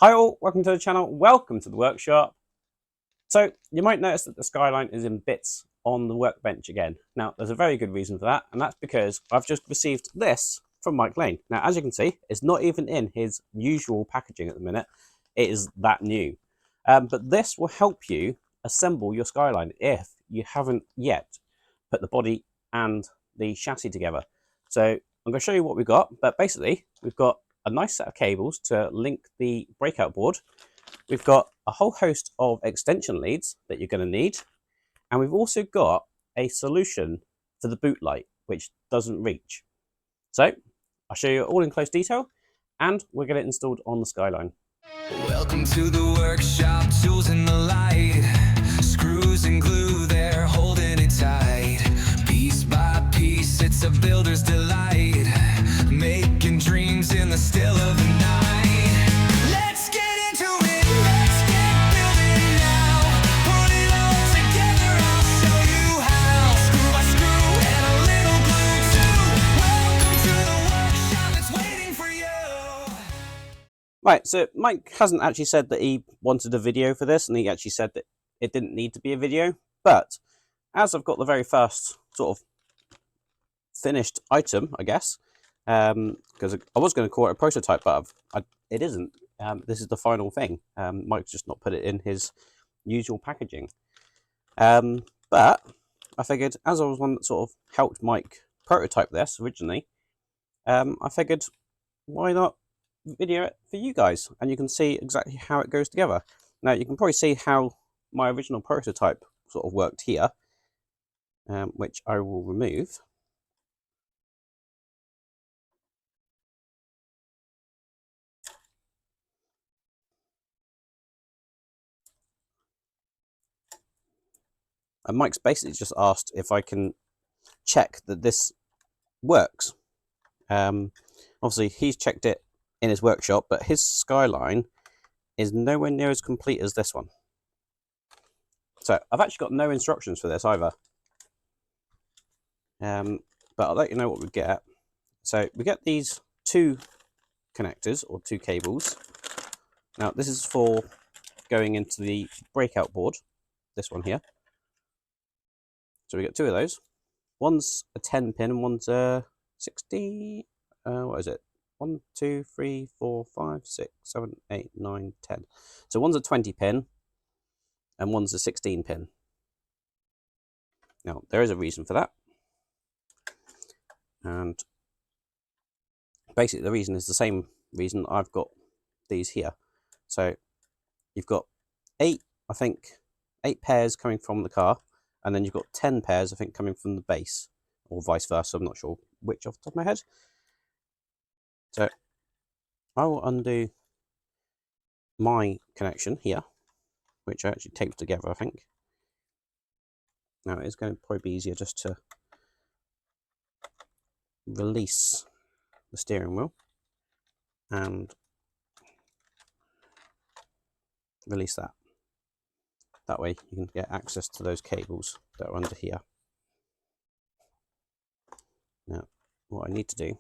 Hi all, welcome to the channel, welcome to the workshop. So you might notice that the Skyline is in bits on the workbench again. Now there's a very good reason for that, and that's because I've just received this from Mike Lane. Now as you can see, it's not even in his usual packaging at the minute, it is that new. But this will help you assemble your Skyline if you haven't yet put the body and the chassis together. So I'm going to show you what we've got, but basically we've got a nice set of cables to link the breakout board. We've got a whole host of extension leads that you're going to need. And we've also got a solution for the boot light, which doesn't reach. So I'll show you all in close detail, and we'll get it installed on the Skyline. Welcome to the workshop, tools in the light, screws and glue, they're holding it tight. Piece by piece, it's a builder's delight, making dreams in the still of the night. Let's get into it, let's get building now. Put it all together, I'll show you how. Screw by screw and a little glue too. Welcome to the workshop, it's waiting for you. Right, so Mike hasn't actually said that he wanted a video for this, and he actually said that it didn't need to be a video, but as I've got the very first sort of finished item, I guess, because I was going to call it a prototype, but it isn't. This is the final thing. Mike's just not put it in his usual packaging. But I figured, as I was one that sort of helped Mike prototype this originally, I figured, why not video it for you guys, and you can see exactly how it goes together. Now you can probably see how my original prototype sort of worked here, which I will remove. And Mike's basically just asked if I can check that this works. Obviously he's checked it in his workshop, but his Skyline is nowhere near as complete as this one. So I've actually got no instructions for this either. But I'll let you know what we get. So we get these two connectors, or two cables. Now this is for going into the breakout board, this one here. So we got two of those. One's a 10 pin and one's a 60, what is it? 1, 2, 3, 4, 5, 6, 7, 8, 9, 10. So one's a 20 pin and one's a 16 pin. Now there is a reason for that. And basically the reason is the same reason I've got these here. So you've got 8 pairs coming from the car, and then you've got 10 pairs, I think, coming from the base, or vice versa. I'm not sure which off the top of my head. So I will undo my connection here, which I actually taped together, I think. Now it's going to probably be easier just to release the steering wheel and release that. That way you can get access to those cables that are under here. Now what I need to do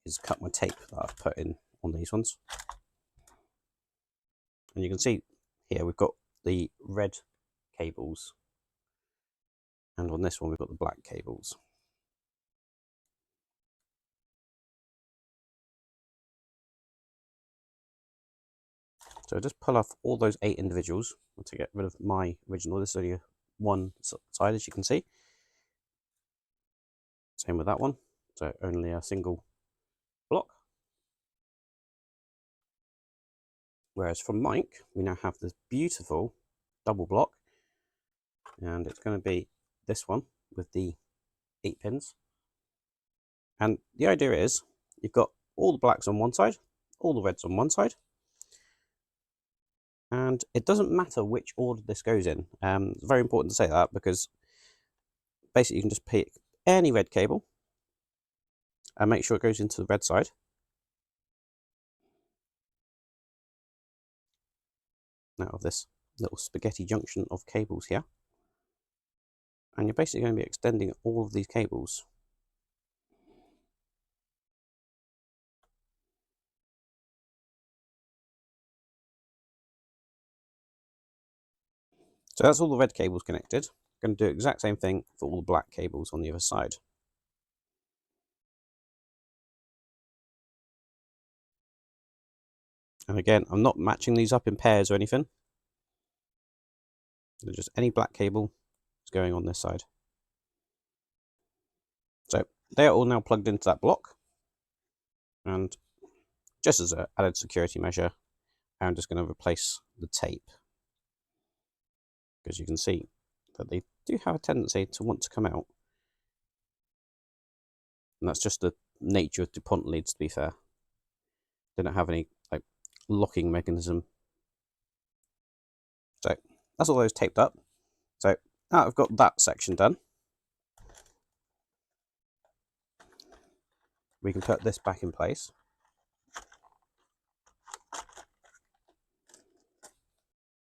is cut my tape that I've put in on these ones. And you can see here we've got the red cables, and on this one we've got the black cables. So just pull off all those 8 individuals to get rid of my original. This is only one side, as you can see. Same with that one, so only a single block. Whereas from Mike, we now have this beautiful double block, and it's going to be this one with the 8 pins. And the idea is you've got all the blacks on one side, all the reds on one side, and it doesn't matter which order this goes in. It's very important to say that, because basically you can just pick any red cable and make sure it goes into the red side. Now of this little spaghetti junction of cables here, and you're basically going to be extending all of these cables So that's all the red cables connected. I'm going to do the exact same thing for all the black cables on the other side. And again, I'm not matching these up in pairs or anything. They're just any black cable is going on this side. So they are all now plugged into that block. And just as an added security measure, I'm just going to replace the tape. Because you can see that they do have a tendency to want to come out. And that's just the nature of DuPont leads, to be fair. They don't have any like locking mechanism. So that's all those taped up. So now I've got that section done, we can put this back in place.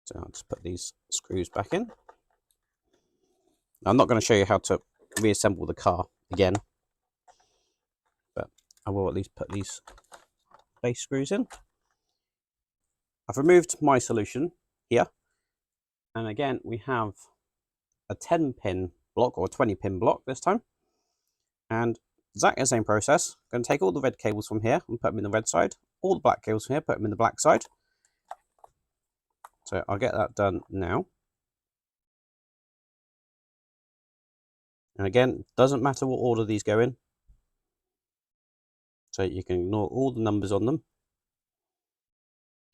So I'll just put these screws back in. Now, I'm not going to show you how to reassemble the car again, but I will at least put these base screws in. I've removed my solution here, and again we have a 10-pin block, or a 20-pin block this time, and exactly the same process. I'm going to take all the red cables from here and put them in the red side, all the black cables from here, put them in the black side. So I'll get that done now. And again, doesn't matter what order these go in. So you can ignore all the numbers on them.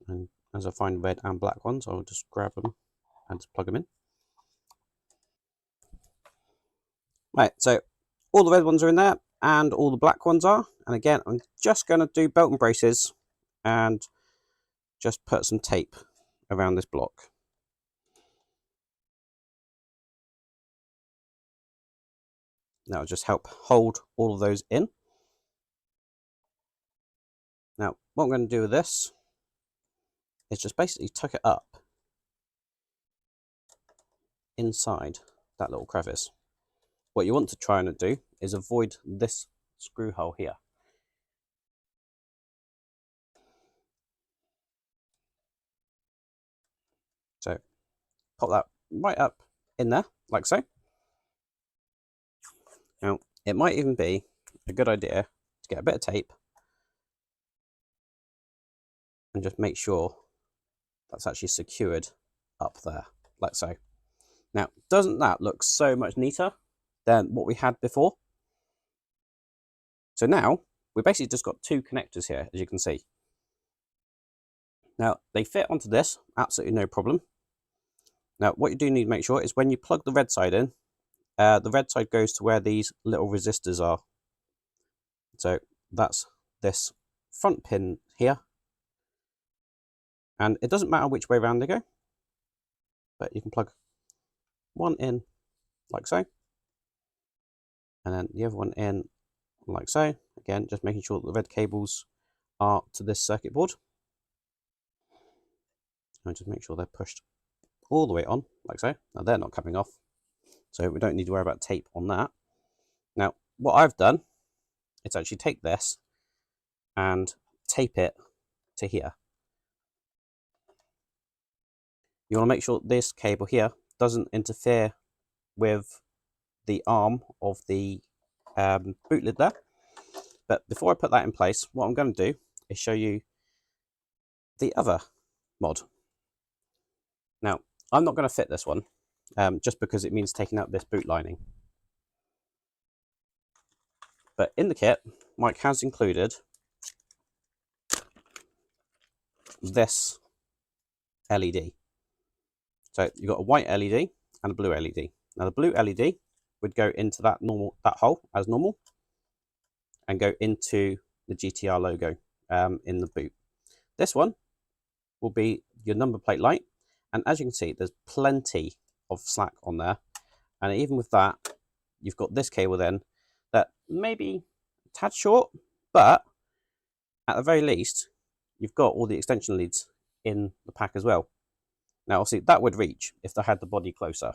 And as I find red and black ones, I'll just grab them and just plug them in. Right, so all the red ones are in there and all the black ones are. And again, I'm just going to do belt and braces and just put some tape around this block. That'll just help hold all of those in. Now, what I'm going to do with this is just basically tuck it up inside that little crevice. What you want to try and do is avoid this screw hole here. So pop that right up in there, like so. Now, it might even be a good idea to get a bit of tape and just make sure that's actually secured up there, like so. Now, doesn't that look so much neater than what we had before? So now, we basically just got two connectors here, as you can see. Now, they fit onto this, absolutely no problem. Now, what you do need to make sure is when you plug the red side in, the red side goes to where these little resistors are. So that's this front pin here. And it doesn't matter which way around they go, but you can plug one in like so, and then the other one in like so. Again, just making sure that the red cables are to this circuit board. And just make sure they're pushed all the way on, like so. Now they're not coming off, so we don't need to worry about tape on that. Now, what I've done is actually take this and tape it to here. You want to make sure this cable here doesn't interfere with the arm of the boot lid there. But before I put that in place, what I'm going to do is show you the other mod. Now, I'm not going to fit this one, just because it means taking out this boot lining. But in the kit, Mike has included this LED. So you've got a white LED and a blue LED. Now the blue LED would go into that hole as normal and go into the GTR logo in the boot. This one will be your number plate light, and as you can see, there's plenty of slack on there, and even with that, you've got this cable then that may be a tad short, but at the very least, you've got all the extension leads in the pack as well. Now, obviously, that would reach if they had the body closer.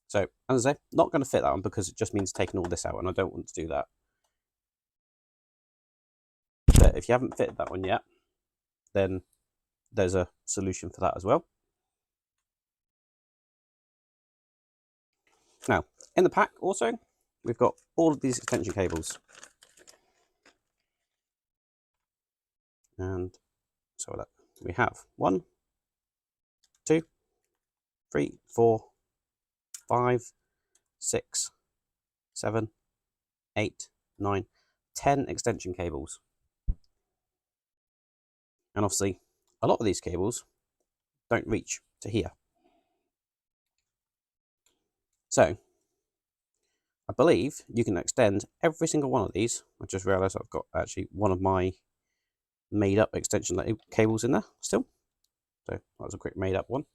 So, as I say, not going to fit that one because it just means taking all this out, and I don't want to do that. But if you haven't fitted that one yet, then there's a solution for that as well. Now, in the pack also, we've got all of these extension cables. And so look, we have 1, 2, 3, 4, 5, 6, 7, 8, 9, 10 extension cables. And obviously, a lot of these cables don't reach to here. So, I believe you can extend every single one of these. I just realised I've got actually one of my made up extension cables in there still. So, that was a quick made up one.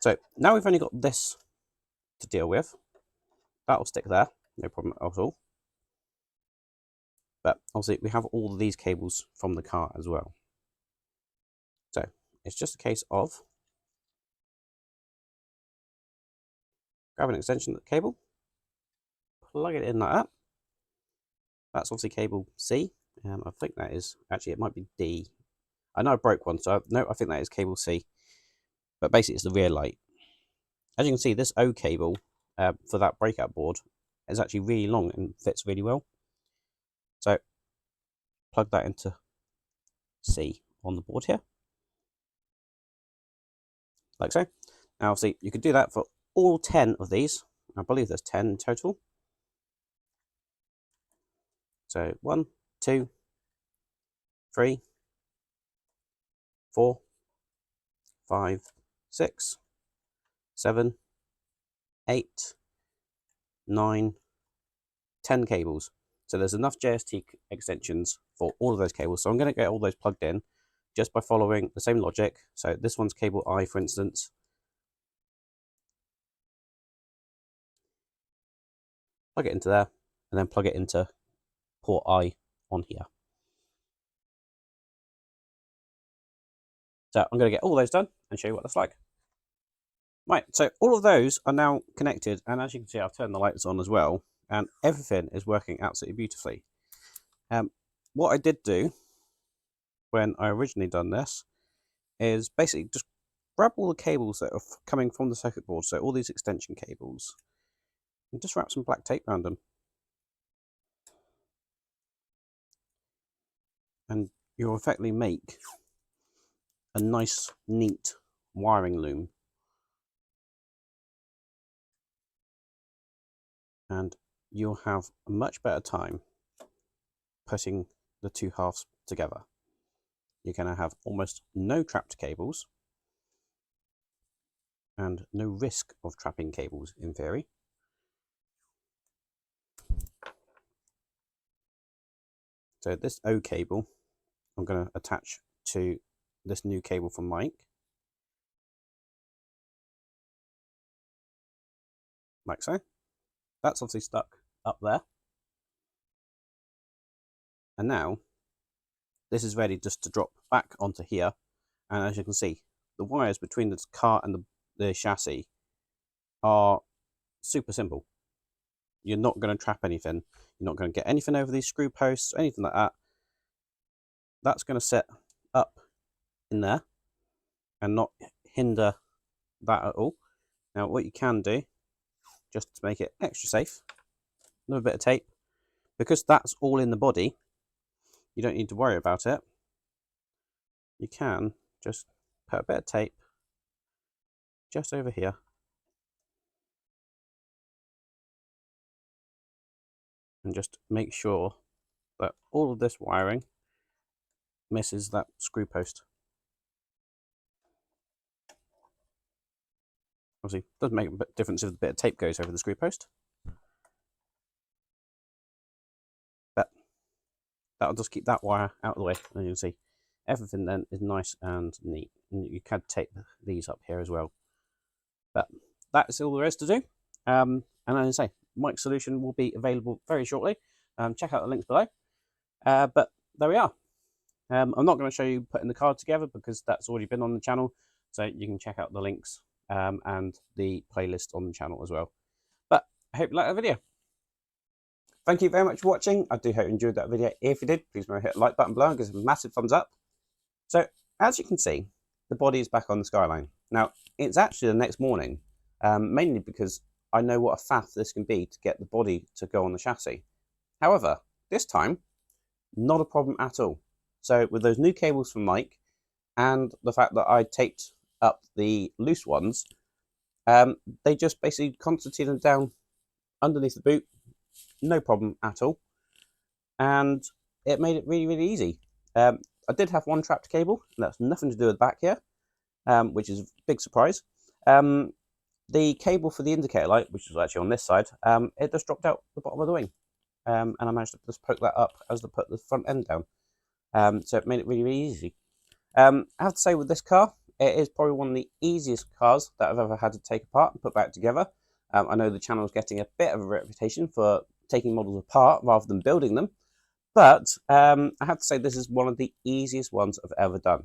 So, now we've only got this to deal with. That'll stick there, no problem at all. But obviously, we have all of these cables from the car as well. So, it's just a case of grab an extension cable, plug it in like that. That's obviously cable C. I think that is, actually it might be D. I know I broke one, so I think that is cable C. But basically it's the rear light. As you can see, this O cable for that breakout board is actually really long and fits really well. So plug that into C on the board here. Like so. Now obviously you could do that for all 10 of these. I believe there's 10 in total. So 1, 2, 3, 4, 5, 6, 7, 8, 9, 10 cables. So there's enough JST extensions for all of those cables. So I'm going to get all those plugged in just by following the same logic. So this one's cable I, for instance. Plug it into there, and then plug it into port I on here. So I'm going to get all those done and show you what that's like. Right, so all of those are now connected, and as you can see, I've turned the lights on as well, and everything is working absolutely beautifully. What I did do when I originally done this is basically just grab all the cables that are coming from the circuit board, so all these extension cables, and just wrap some black tape around them. And you'll effectively make a nice, neat wiring loom. And you'll have a much better time putting the two halves together. You're going to have almost no trapped cables and no risk of trapping cables in theory. So this O cable I'm going to attach to this new cable from Mike. Like so. That's obviously stuck up there. And now this is ready just to drop back onto here. And as you can see, the wires between the car and the chassis are super simple. You're not going to trap anything. You're not going to get anything over these screw posts or anything like that. That's going to sit up in there and not hinder that at all. Now what you can do, just to make it extra safe, a little bit of tape. Because that's all in the body, you don't need to worry about it. You can just put a bit of tape just over here. And just make sure that all of this wiring misses that screw post. Obviously, it doesn't make a difference if a bit of tape goes over the screw post. But that'll just keep that wire out of the way. And you can see everything then is nice and neat. And you can tape these up here as well. But that's all there is to do. And as I say, Mike's solution will be available very shortly. Check out the links below. But there we are. I'm not going to show you putting the card together because that's already been on the channel. So you can check out the links and the playlist on the channel as well. But I hope you like the video. Thank you very much for watching. I do hope you enjoyed that video. If you did, please remember to hit the like button below and give us a massive thumbs up. So as you can see, the body is back on the Skyline. Now, it's actually the next morning, mainly because I know what a faff this can be to get the body to go on the chassis. However, this time, not a problem at all. So with those new cables from Mike and the fact that I taped up the loose ones, they just basically concertinaed them down underneath the boot, no problem at all. And it made it really, really easy. I did have one trapped cable, and that's nothing to do with the back here, which is a big surprise. The cable for the indicator light, which was actually on this side, it just dropped out the bottom of the wing. And I managed to just poke that up as I put the front end down. So it made it really, really easy. I have to say with this car, it is probably one of the easiest cars that I've ever had to take apart and put back together. I know the channel is getting a bit of a reputation for taking models apart rather than building them. But I have to say this is one of the easiest ones I've ever done.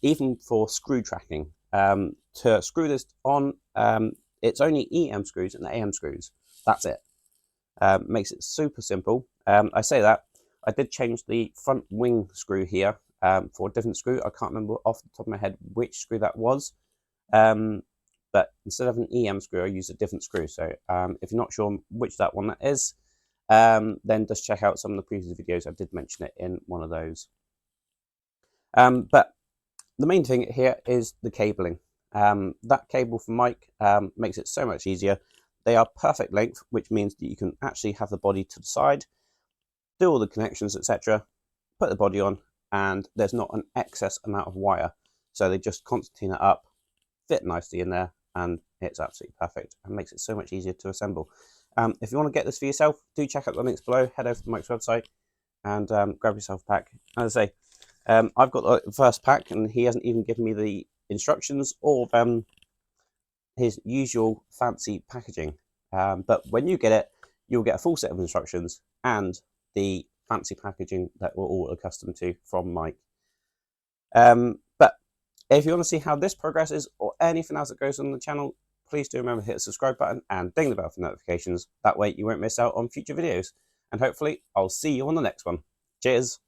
Even for screw tracking. To screw this on, it's only EM screws and AM screws. That's it. Makes it super simple. I say that. I did change the front wing screw here for a different screw. I can't remember off the top of my head which screw that was. But instead of an EM screw, I used a different screw. So if you're not sure which that one that is, then just check out some of the previous videos. I did mention it in one of those. But the main thing here is the cabling. That cable from Mike makes it so much easier. They are perfect length, which means that you can actually have the body to the side, do all the connections, etc., put the body on, and there's not an excess amount of wire. So they just concertina it up, fit nicely in there, and it's absolutely perfect and makes it so much easier to assemble. If you want to get this for yourself, do check out the links below. Head over to Mike's website and grab yourself a pack. As I say, I've got the first pack, and he hasn't even given me the instructions or his usual fancy packaging. But when you get it, you'll get a full set of instructions and the fancy packaging that we're all accustomed to from Mike. But if you want to see how this progresses or anything else that goes on the channel, please do remember to hit the subscribe button and ding the bell for notifications. That way you won't miss out on future videos. And hopefully I'll see you on the next one. Cheers!